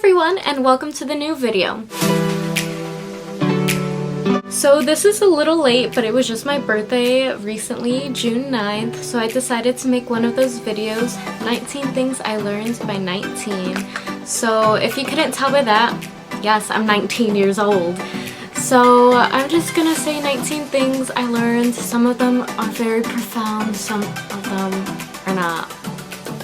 everyone, and welcome to the new video. So this is a little late, but it was just my birthday recently, June 9th, so I decided to make one of those videos, 19 things I learned by 19. So if you couldn't tell by that, yes, I'm 19 years old. So I'm just gonna say 19 things I learned. Some of them are very profound, some of them are not.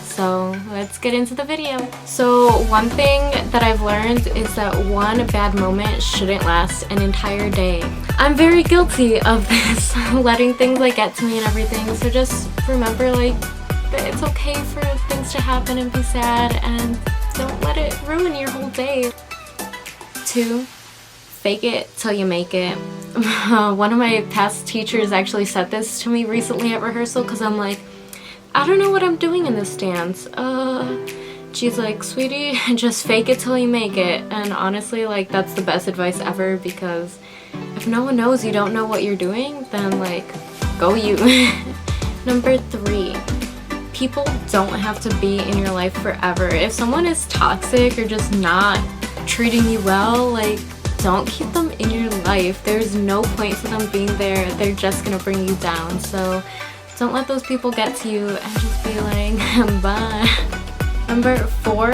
So let's get into the video. So one thing that I've learned is that one bad moment shouldn't last an entire day. I'm very guilty of this, letting things get to me and everything. So just remember that it's okay for things to happen and be sad, and don't let it ruin your whole day. 2. Fake it till you make it. One of my past teachers actually said this to me recently at rehearsal because I'm like, I don't know what I'm doing in this dance. She's like, sweetie, just fake it till you make it. And honestly, that's the best advice ever, because if no one knows you don't know what you're doing, then go you. Number 3, people don't have to be in your life forever. If someone is toxic or just not treating you well, don't keep them in your life. There's no point to them being there. They're just gonna bring you down. So don't let those people get to you and just be like, bye. Number 4,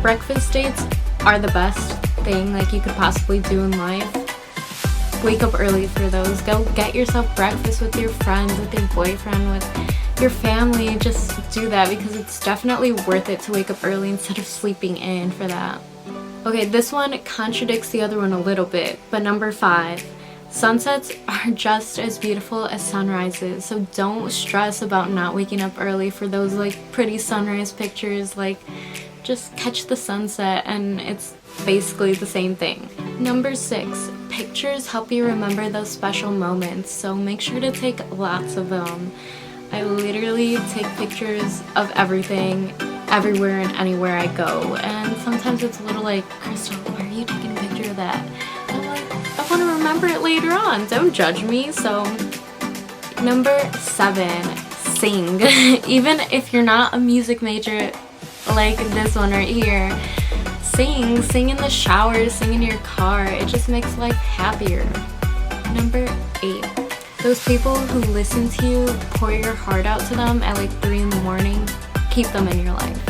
breakfast dates are the best thing you could possibly do in life. Wake up early for those. Go get yourself breakfast with your friends, with your boyfriend, with your family. Just do that, because it's definitely worth it to wake up early instead of sleeping in for that. Okay, this one contradicts the other one a little bit, but number 5. Sunsets are just as beautiful as sunrises, so don't stress about not waking up early for those pretty sunrise pictures. Just catch the sunset and it's basically the same thing. Number 6, pictures help you remember those special moments, so make sure to take lots of them. I literally take pictures of everything, everywhere and anywhere I go, and sometimes it's a little Crystal, why are you taking a picture of that? I want to remember it later on. Don't judge me. So number 7, sing. Even if you're not a music major like this one right here, sing in the shower, sing in your car. It just makes life happier. Number 8, those people who listen to you, pour your heart out to them at 3 in the morning, keep them in your life.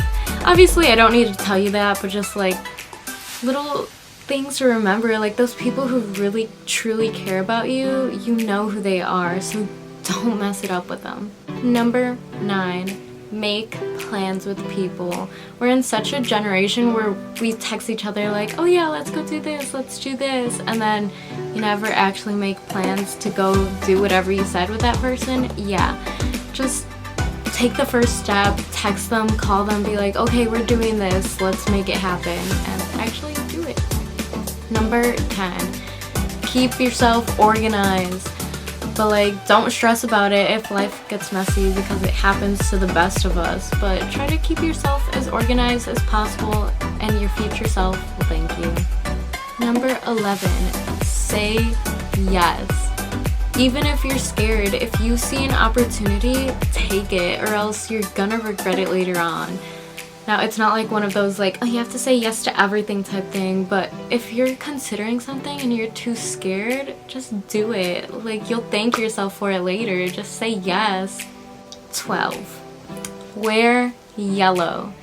Obviously I don't need to tell you that, but just little things to remember, those people who really truly care about you, you know who they are, so don't mess it up with them. Number 9, make plans with people. We're in such a generation where we text each other oh yeah, let's go do this, let's do this, and then you never actually make plans to go do whatever you said with that person. Yeah, just take the first step, text them, call them, be like, okay, we're doing this, let's make it happen, and actually do it. Number 10, keep yourself organized, but don't stress about it if life gets messy, because it happens to the best of us, but try to keep yourself as organized as possible, and your future self will thank you. Number 11, say yes. Even if you're scared, if you see an opportunity, take it, or else you're gonna regret it later on. Now, it's not one of those oh, you have to say yes to everything type thing, but if you're considering something and you're too scared, just do it. You'll thank yourself for it later. Just say yes. 12, wear yellow.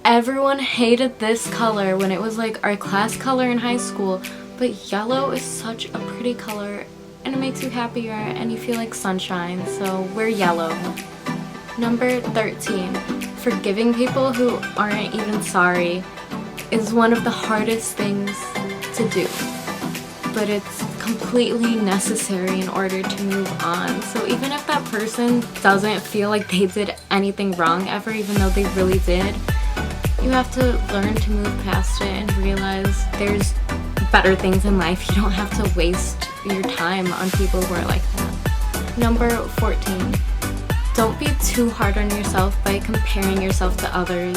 Everyone hated this color when it was our class color in high school, but yellow is such a pretty color and it makes you happier and you feel like sunshine, so wear yellow. Number 13, forgiving people who aren't even sorry is one of the hardest things to do, but it's completely necessary in order to move on. So even if that person doesn't feel like they did anything wrong ever, even though they really did, you have to learn to move past it and realize there's better things in life. You don't have to waste your time on people who are like that. Number 14, don't be too hard on yourself by comparing yourself to others.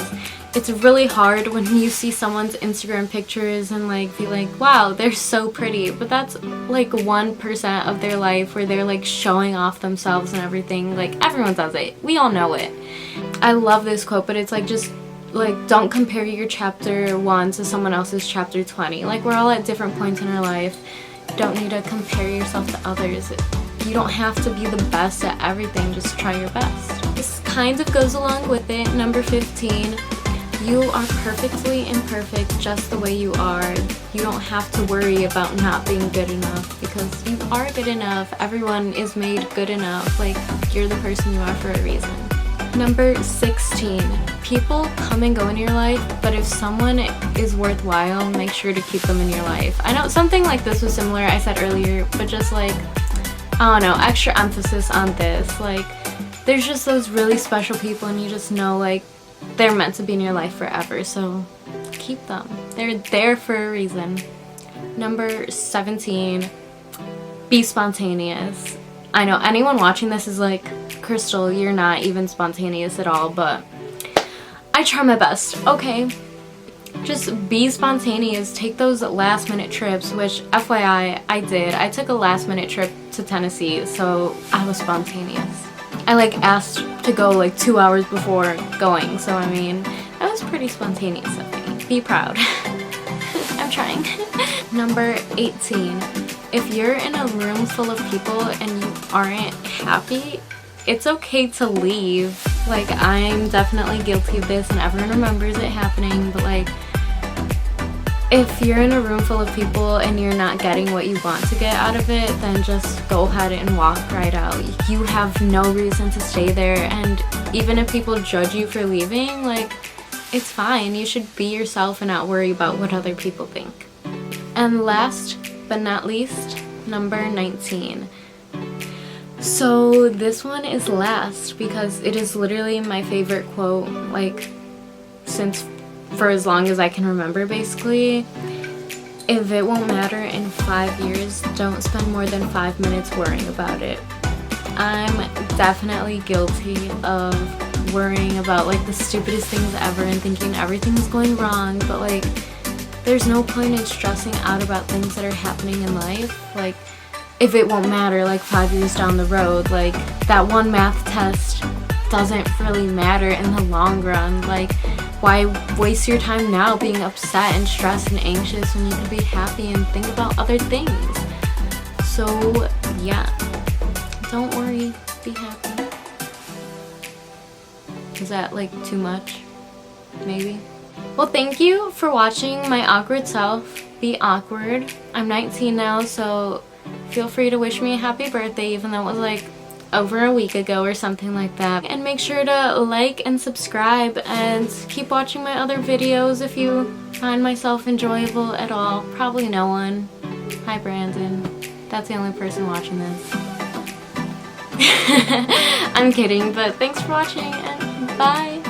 It's really hard when you see someone's Instagram pictures and be like, wow, they're so pretty, but that's 1% of their life where they're showing off themselves and everything. Everyone does it. We all know it. I love this quote, but it's just like, don't compare your chapter 1 to someone else's chapter 20. Like, we're all at different points in our life. You don't need to compare yourself to others. You don't have to be the best at everything, just try your best. This kind of goes along with it. Number 15, you are perfectly imperfect just the way you are. You don't have to worry about not being good enough, because you are good enough. Everyone is made good enough. Like, you're the person you are for a reason. Number 16, people come and go in your life, but if someone is worthwhile, make sure to keep them in your life. I know something like this was similar, I said earlier, but just like, I don't know, extra emphasis on this. Like, there's just those really special people and you just know, like, they're meant to be in your life forever, so keep them. They're there for a reason. Number 17, be spontaneous. I know anyone watching this is like, Crystal, you're not even spontaneous at all, but I try my best, okay? Just be spontaneous. Take those last minute trips, which FYI, I did. I took a last minute trip to Tennessee, so I was spontaneous. I like asked to go like 2 hours before going, so I mean, that was pretty spontaneous of me. Be proud. I'm trying. Number 18, if you're in a room full of people and you aren't happy, it's okay to leave. Like, I'm definitely guilty of this and everyone remembers it happening, but like, if you're in a room full of people and you're not getting what you want to get out of it, then just go ahead and walk right out. You have no reason to stay there, and even if people judge you for leaving, like, it's fine. You should be yourself and not worry about what other people think. And last but not least, number 19. So this one is last because it is literally my favorite quote, like, since for as long as I can remember, basically. If it won't matter in 5 years, don't spend more than 5 minutes worrying about it. I'm definitely guilty of worrying about like the stupidest things ever and thinking everything's going wrong, but like, there's no point in stressing out about things that are happening in life. Like, if it won't matter like 5 years down the road, like, that one math test doesn't really matter in the long run. Like, why waste your time now being upset and stressed and anxious when you can be happy and think about other things? So yeah, don't worry, be happy. Is that like too much? Maybe? Well, thank you for watching my awkward self be awkward. I'm 19 now, so feel free to wish me a happy birthday, even though it was like over a week ago or something like that. And make sure to like and subscribe and keep watching my other videos if you find myself enjoyable at all. Probably no one. Hi Brandon. That's the only person watching this. I'm kidding, but thanks for watching and bye!